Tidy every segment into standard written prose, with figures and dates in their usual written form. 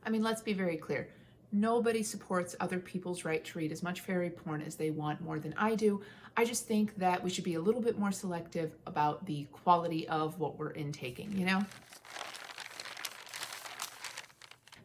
I mean, let's be very clear. Nobody supports other people's right to read as much fairy porn as they want more than I do. I just think that we should be a little bit more selective about the quality of what we're intaking, you know?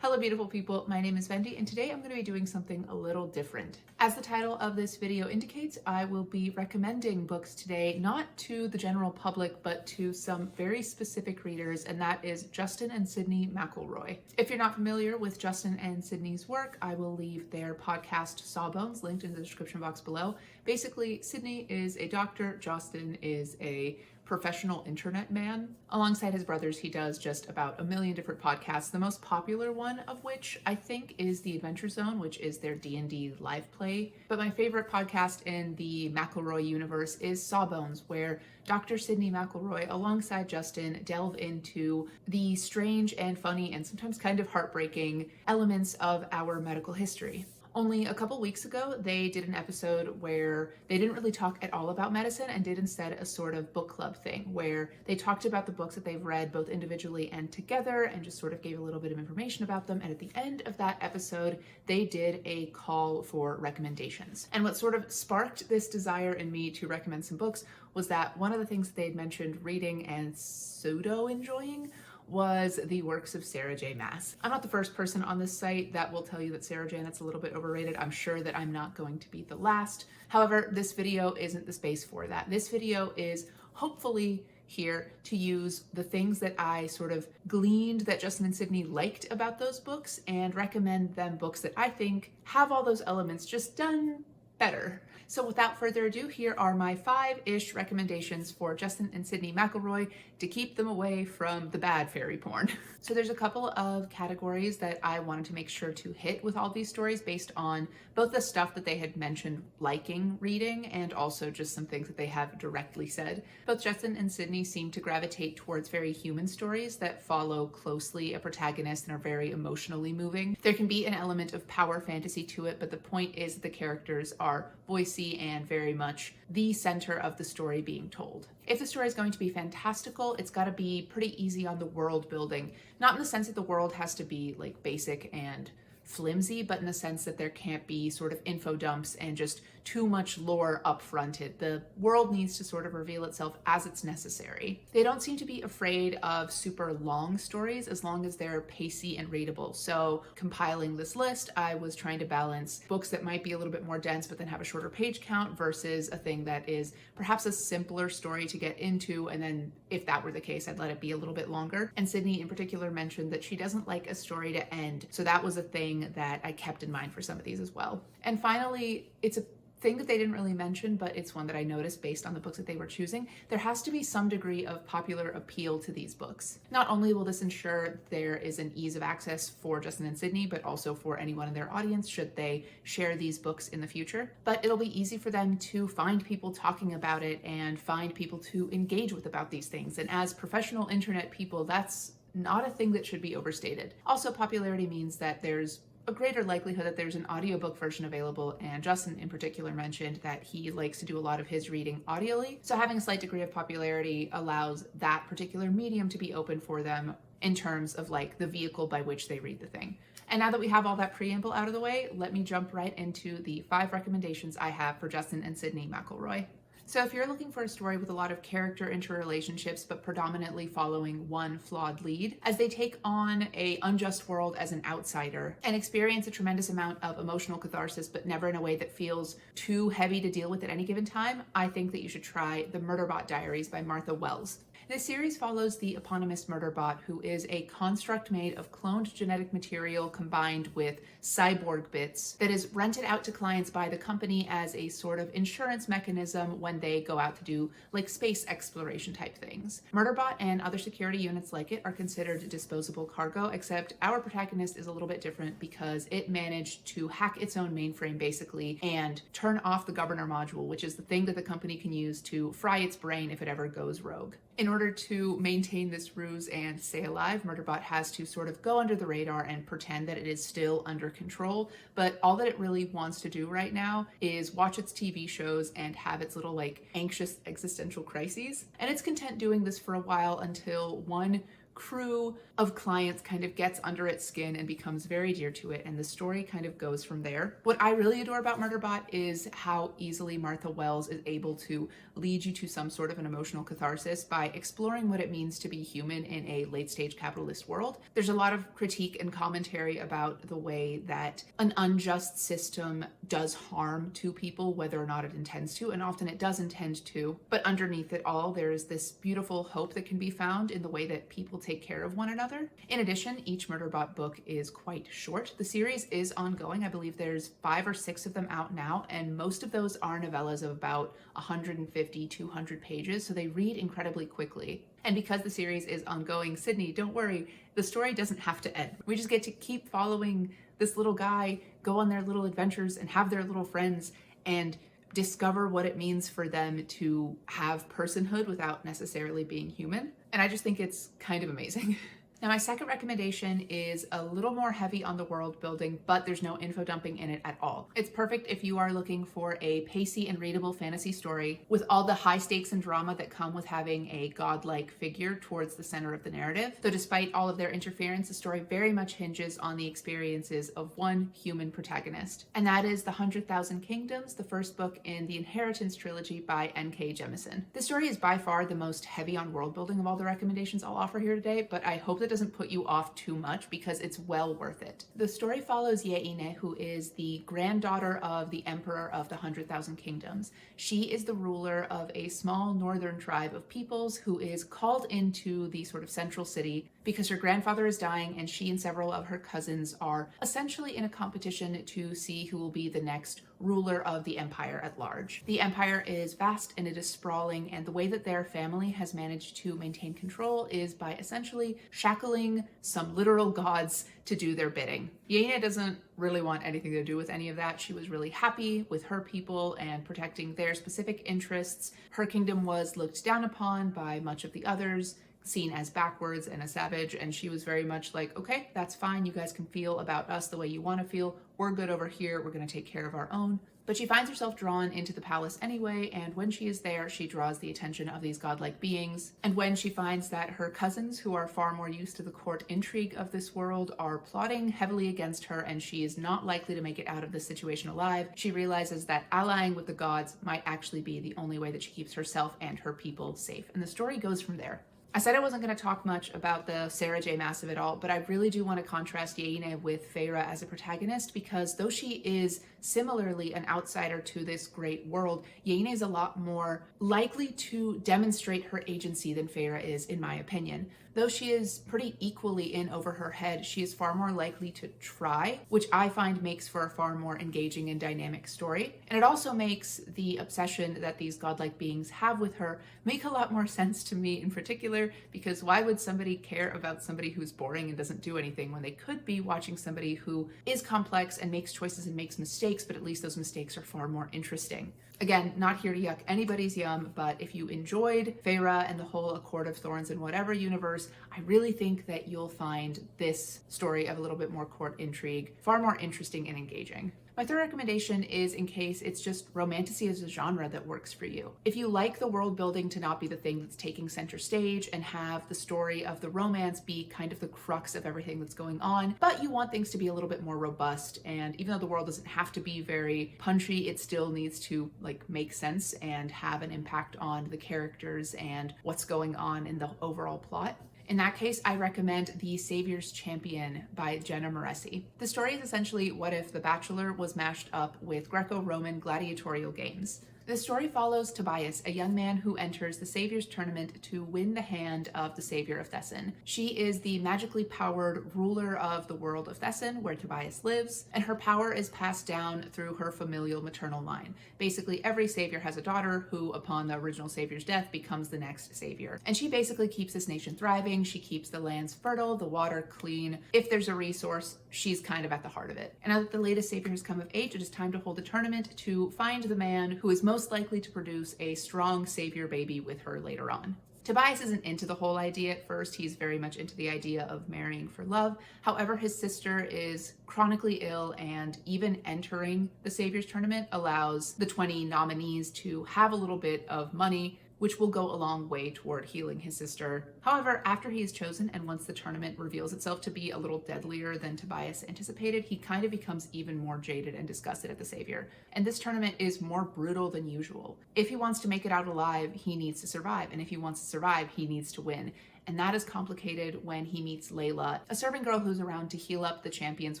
Hello beautiful people, my name is Vendi and today I'm going to be doing something a little different. As the title of this video indicates, I will be recommending books today, not to the general public, but to some very specific readers, and that is Justin and Sydnee McElroy. If you're not familiar with Justin and Sydnee's work, I will leave their podcast Sawbones linked in the description box below. Basically, Sydnee is a doctor, Justin is a professional internet man. Alongside his brothers, he does just about a million different podcasts, the most popular one of which I think is The Adventure Zone, which is their D&D live play. But my favorite podcast in the McElroy universe is Sawbones, where Dr. Sydnee McElroy, alongside Justin, delve into the strange and funny and sometimes kind of heartbreaking elements of our medical history. Only a couple weeks ago, they did an episode where they didn't really talk at all about medicine and did instead a sort of book club thing where they talked about the books that they've read both individually and together and just sort of gave a little bit of information about them. And at the end of that episode, they did a call for recommendations. And what sort of sparked this desire in me to recommend some books was that one of the things they had mentioned reading and pseudo enjoying was the works of Sarah J. Maas. I'm not the first person on this site that will tell you that Sarah Janet's a little bit overrated. I'm sure that I'm not going to be the last. However, this video isn't the space for that. This video is hopefully here to use the things that I sort of gleaned that Justin and Sydnee liked about those books and recommend them books that I think have all those elements just done better. So without further ado, here are my 5-ish recommendations for Justin and Sydnee McElroy to keep them away from the bad fairy porn. So there's a couple of categories that I wanted to make sure to hit with all these stories based on both the stuff that they had mentioned liking reading and also just some things that they have directly said. Both Justin and Sydnee seem to gravitate towards very human stories that follow closely a protagonist and are very emotionally moving. There can be an element of power fantasy to it, but the point is that the characters are voicey and very much the center of the story being told. If the story is going to be fantastical, it's got to be pretty easy on the world building. Not in the sense that the world has to be like basic and flimsy, but in the sense that there can't be sort of info dumps and just too much lore upfronted. The world needs to sort of reveal itself as it's necessary. They don't seem to be afraid of super long stories as long as they're pacey and readable. So compiling this list, I was trying to balance books that might be a little bit more dense but then have a shorter page count versus a thing that is perhaps a simpler story to get into, and then if that were the case, I'd let it be a little bit longer. And Sydnee in particular mentioned that she doesn't like a story to end. So that was a thing that I kept in mind for some of these as well. And finally, it's a thing that they didn't really mention, but it's one that I noticed based on the books that they were choosing. There has to be some degree of popular appeal to these books. Not only will this ensure there is an ease of access for Justin and Sydnee, but also for anyone in their audience should they share these books in the future. But it'll be easy for them to find people talking about it and find people to engage with about these things. And as professional internet people, that's not a thing that should be overstated. Also, popularity means that there's a greater likelihood that there's an audiobook version available, and Justin in particular mentioned that he likes to do a lot of his reading audially. So having a slight degree of popularity allows that particular medium to be open for them in terms of like the vehicle by which they read the thing. And now that we have all that preamble out of the way, let me jump right into the 5 recommendations I have for Justin and Sydnee McElroy. So if you're looking for a story with a lot of character interrelationships, but predominantly following one flawed lead, as they take on an unjust world as an outsider and experience a tremendous amount of emotional catharsis, but never in a way that feels too heavy to deal with at any given time, I think that you should try The Murderbot Diaries by Martha Wells. This series follows the eponymous murderbot, who is a construct made of cloned genetic material combined with cyborg bits that is rented out to clients by the company as a sort of insurance mechanism when they go out to do like space exploration type things. Murderbot and other security units like it are considered disposable cargo, except our protagonist is a little bit different because it managed to hack its own mainframe basically and turn off the governor module, which is the thing that the company can use to fry its brain if it ever goes rogue. In order to maintain this ruse and stay alive, Murderbot has to sort of go under the radar and pretend that it is still under control, but all that it really wants to do right now is watch its TV shows and have its little like anxious existential crises. And it's content doing this for a while until one crew of clients kind of gets under its skin and becomes very dear to it, and the story kind of goes from there. What I really adore about Murderbot is how easily Martha Wells is able to lead you to some sort of an emotional catharsis by exploring what it means to be human in a late-stage capitalist world. There's a lot of critique and commentary about the way that an unjust system does harm to people, whether or not it intends to, and often it does intend to, but underneath it all, there is this beautiful hope that can be found in the way that people take care of one another. In addition, each Murderbot book is quite short. The series is ongoing. I believe there's 5 or 6 of them out now, and most of those are novellas of about 150, 200 pages, so they read incredibly quickly. And because the series is ongoing, Sydnee, don't worry, the story doesn't have to end. We just get to keep following this little guy go on their little adventures and have their little friends and discover what it means for them to have personhood without necessarily being human. And I just think it's kind of amazing. Now, my second recommendation is a little more heavy on the world building, but there's no info dumping in it at all. It's perfect if you are looking for a pacey and readable fantasy story with all the high stakes and drama that come with having a godlike figure towards the center of the narrative. Though despite all of their interference, the story very much hinges on the experiences of one human protagonist. And that is The 100,000 Kingdoms, the first book in the Inheritance trilogy by N.K. Jemisin. This story is by far the most heavy on world building of all the recommendations I'll offer here today, but I hope that doesn't put you off too much because it's well worth it. The story follows Yeine, who is the granddaughter of the Emperor of the 100,000 Kingdoms. She is the ruler of a small northern tribe of peoples who is called into the sort of central city because her grandfather is dying, and she and several of her cousins are essentially in a competition to see who will be the next ruler of the empire at large. The empire is vast and it is sprawling, and the way that their family has managed to maintain control is by essentially shackling some literal gods to do their bidding. Yeine doesn't really want anything to do with any of that. She was really happy with her people and protecting their specific interests. Her kingdom was looked down upon by much of the others, seen as backwards and a savage, and she was very much like, okay, that's fine, you guys can feel about us the way you want to feel, we're good over here, we're going to take care of our own. But she finds herself drawn into the palace anyway, and when she is there, she draws the attention of these godlike beings. And when she finds that her cousins, who are far more used to the court intrigue of this world, are plotting heavily against her and she is not likely to make it out of this situation alive, she realizes that allying with the gods might actually be the only way that she keeps herself and her people safe. And the story goes from there. I said I wasn't going to talk much about the Sarah J. Maas of it all, but I really do want to contrast Yeine with Feyre as a protagonist, because though she is similarly an outsider to this great world, Yeine is a lot more likely to demonstrate her agency than Feyre is, in my opinion. Though she is pretty equally in over her head, she is far more likely to try, which I find makes for a far more engaging and dynamic story. And it also makes the obsession that these godlike beings have with her make a lot more sense to me in particular, because why would somebody care about somebody who's boring and doesn't do anything when they could be watching somebody who is complex and makes choices and makes mistakes, but at least those mistakes are far more interesting. Again, not here to yuck anybody's yum, but if you enjoyed Feyre and the whole A Court of Thorns in whatever universe, I really think that you'll find this story of a little bit more court intrigue far more interesting and engaging. My third recommendation is in case it's just romantasy as a genre that works for you. If you like the world building to not be the thing that's taking center stage and have the story of the romance be kind of the crux of everything that's going on, but you want things to be a little bit more robust, and even though the world doesn't have to be very punchy, it still needs to make sense and have an impact on the characters and what's going on in the overall plot. In that case, I recommend The Savior's Champion by Jenna Moresi. The story is essentially what if The Bachelor was mashed up with Greco-Roman gladiatorial games. The story follows Tobias, a young man who enters the Savior's Tournament to win the hand of the Savior of Thesson. She is the magically powered ruler of the world of Thesson, where Tobias lives, and her power is passed down through her familial maternal line. Basically, every Savior has a daughter who, upon the original Savior's death, becomes the next Savior. And she basically keeps this nation thriving. She keeps the lands fertile, the water clean. If there's a resource, she's kind of at the heart of it. And now that the latest Savior has come of age, it is time to hold a tournament to find the man who is most likely to produce a strong Savior baby with her later on. Tobias isn't into the whole idea at first. He's very much into the idea of marrying for love. However, his sister is chronically ill, and even entering the Savior's Tournament allows the 20 nominees to have a little bit of money which will go a long way toward healing his sister. However, after he is chosen and once the tournament reveals itself to be a little deadlier than Tobias anticipated, he kind of becomes even more jaded and disgusted at the savior. And this tournament is more brutal than usual. If he wants to make it out alive, he needs to survive. And if he wants to survive, he needs to win. And that is complicated when he meets Layla, a serving girl who's around to heal up the champions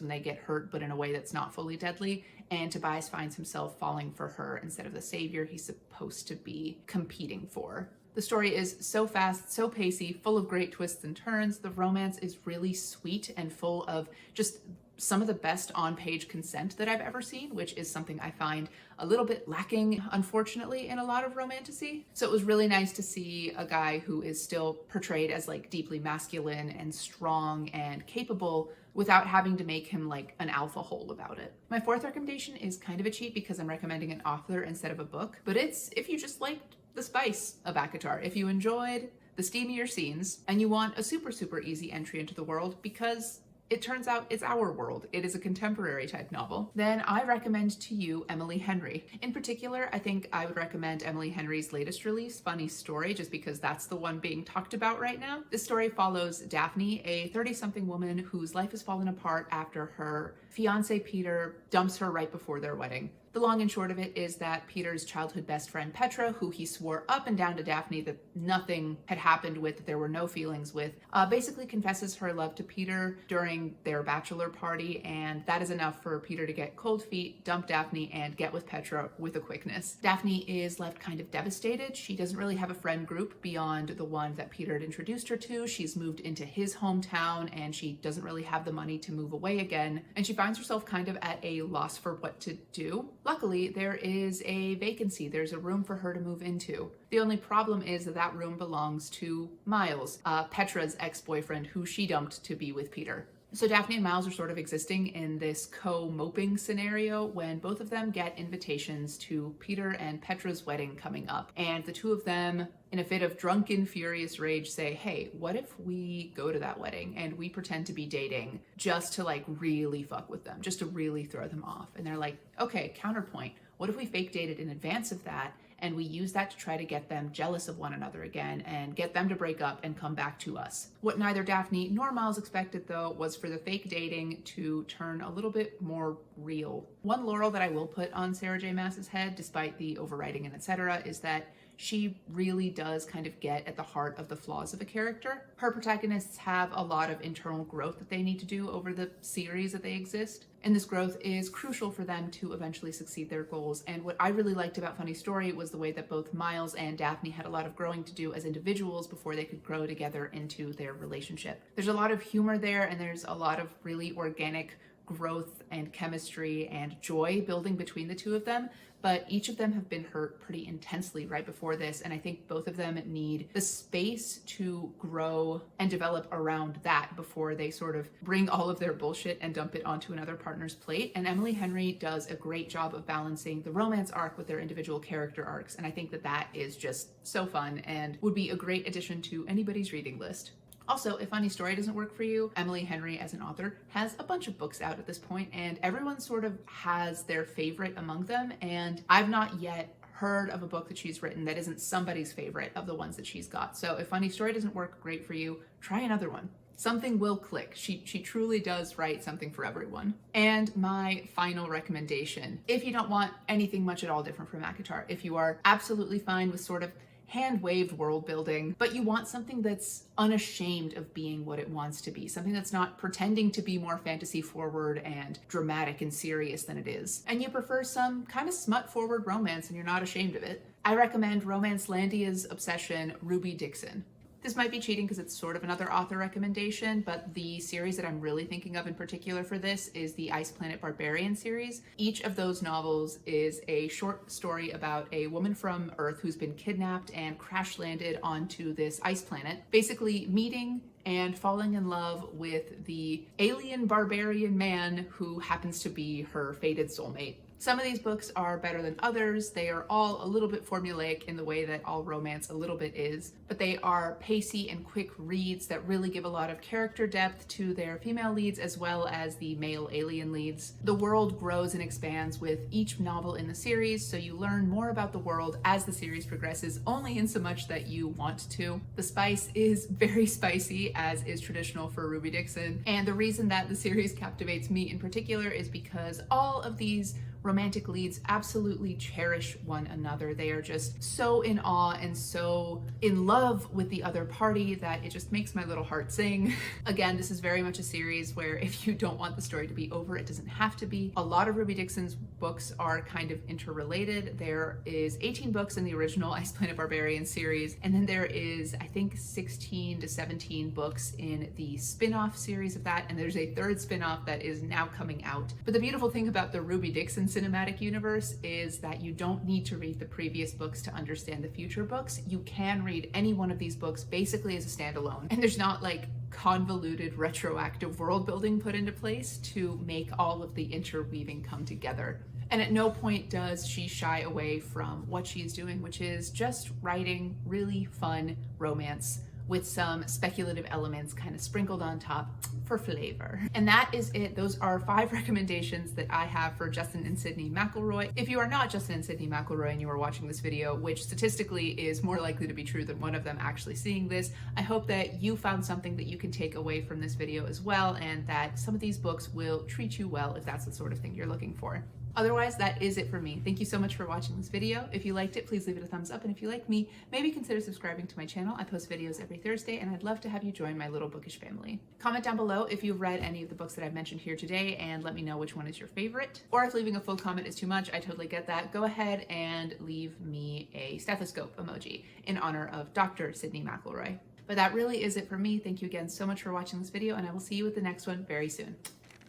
when they get hurt, but in a way that's not fully deadly. And Tobias finds himself falling for her instead of the savior he's supposed to be competing for. The story is so fast, so pacey, full of great twists and turns. The romance is really sweet and full of just some of the best on-page consent that I've ever seen, which is something I find a little bit lacking, unfortunately, in a lot of romantasy. So it was really nice to see a guy who is still portrayed as like deeply masculine and strong and capable without having to make him like an alpha hole about it. My fourth recommendation is kind of a cheat because I'm recommending an author instead of a book, but it's if you just liked the spice of ACOTAR, if you enjoyed the steamier scenes and you want a super easy entry into the world because it turns out it's our world. It is a contemporary type novel. Then I recommend to you Emily Henry. In particular, I think I would recommend Emily Henry's latest release, Funny Story, just because that's the one being talked about right now. This story follows Daphne, a 30-something woman whose life has fallen apart after her fiance Peter dumps her right before their wedding. The long and short of it is that Peter's childhood best friend Petra, who he swore up and down to Daphne that nothing had happened with, that there were no feelings with, basically confesses her love to Peter during their bachelor party, and that is enough for Peter to get cold feet, dump Daphne, and get with Petra with a quickness. Daphne is left kind of devastated. She doesn't really have a friend group beyond the one that Peter had introduced her to. She's moved into his hometown, and she doesn't really have the money to move away again, and she finds herself kind of at a loss for what to do. Luckily, there is a vacancy. There's a room for her to move into. The only problem is that that room belongs to Miles, Petra's ex-boyfriend, who she dumped to be with Peter. So Daphne and Miles are sort of existing in this co-moping scenario when both of them get invitations to Peter and Petra's wedding coming up. And the two of them, in a fit of drunken, furious rage, say, hey, what if we go to that wedding and we pretend to be dating just to like really fuck with them, just to really throw them off? And they're like, okay, counterpoint. What if we fake dated in advance of that and we use that to try to get them jealous of one another again and get them to break up and come back to us? What neither Daphne nor Miles expected, though, was for the fake dating to turn a little bit more real. One laurel that I will put on Sarah J. Maas's head, despite the overwriting and etc., is that she really does kind of get at the heart of the flaws of a character. Her protagonists have a lot of internal growth that they need to do over the series that they exist. And this growth is crucial for them to eventually succeed their goals. And what I really liked about Funny Story was the way that both Miles and Daphne had a lot of growing to do as individuals before they could grow together into their relationship. There's a lot of humor there, and there's a lot of really organic growth and chemistry and joy building between the two of them, but each of them have been hurt pretty intensely right before this, and I think both of them need the space to grow and develop around that before they sort of bring all of their bullshit and dump it onto another partner's plate. And Emily Henry does a great job of balancing the romance arc with their individual character arcs, and I think that that is just so fun and would be a great addition to anybody's reading list. Also, if Funny Story doesn't work for you, Emily Henry as an author has a bunch of books out at this point, and everyone sort of has their favorite among them, and I've not yet heard of a book that she's written that isn't somebody's favorite of the ones that she's got. So if Funny Story doesn't work great for you, try another one. Something will click. She truly does write something for everyone. And my final recommendation, if you don't want anything much at all different from ACOTAR, if you are absolutely fine with sort of hand-waved world building, but you want something that's unashamed of being what it wants to be, something that's not pretending to be more fantasy forward and dramatic and serious than it is, and you prefer some kind of smut forward romance and you're not ashamed of it, I recommend Romancelandia's obsession, Ruby Dixon. This might be cheating because it's sort of another author recommendation, but the series that I'm really thinking of in particular for this is the Ice Planet Barbarian series. Each of those novels is a short story about a woman from Earth who's been kidnapped and crash landed onto this ice planet, basically meeting and falling in love with the alien barbarian man who happens to be her fated soulmate. Some of these books are better than others. They are all a little bit formulaic in the way that all romance a little bit is, but they are pacey and quick reads that really give a lot of character depth to their female leads as well as the male alien leads. The world grows and expands with each novel in the series, so you learn more about the world as the series progresses, only in so much that you want to. The spice is very spicy, as is traditional for Ruby Dixon, and the reason that the series captivates me in particular is because all of these romantic leads absolutely cherish one another. They are just so in awe and so in love with the other party that it just makes my little heart sing. Again, this is very much a series where if you don't want the story to be over, it doesn't have to be. A lot of Ruby Dixon's books are kind of interrelated. There is 18 books in the original Ice Planet Barbarian series, and then there is, I think, 16 to 17 books in the spin-off series of that, and there's a third spin-off that is now coming out. But the beautiful thing about the Ruby Dixon cinematic universe is that you don't need to read the previous books to understand the future books. You can read any one of these books basically as a standalone, and there's not like convoluted retroactive world building put into place to make all of the interweaving come together. And at no point does she shy away from what she's doing, which is just writing really fun romance with some speculative elements kind of sprinkled on top for flavor. And that is it. Those are 5 recommendations that I have for Justin and Sydnee McElroy. If you are not Justin and Sydnee McElroy and you are watching this video, which statistically is more likely to be true than one of them actually seeing this, I hope that you found something that you can take away from this video as well, and that some of these books will treat you well if that's the sort of thing you're looking for. Otherwise, that is it for me. Thank you so much for watching this video. If you liked it, please leave it a thumbs up. And if you like me, maybe consider subscribing to my channel. I post videos every Thursday, and I'd love to have you join my little bookish family. Comment down below if you've read any of the books that I've mentioned here today, and let me know which one is your favorite. Or if leaving a full comment is too much, I totally get that. Go ahead and leave me a stethoscope emoji in honor of Dr. Sydnee McElroy. But that really is it for me. Thank you again so much for watching this video, and I will see you with the next one very soon.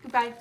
Goodbye.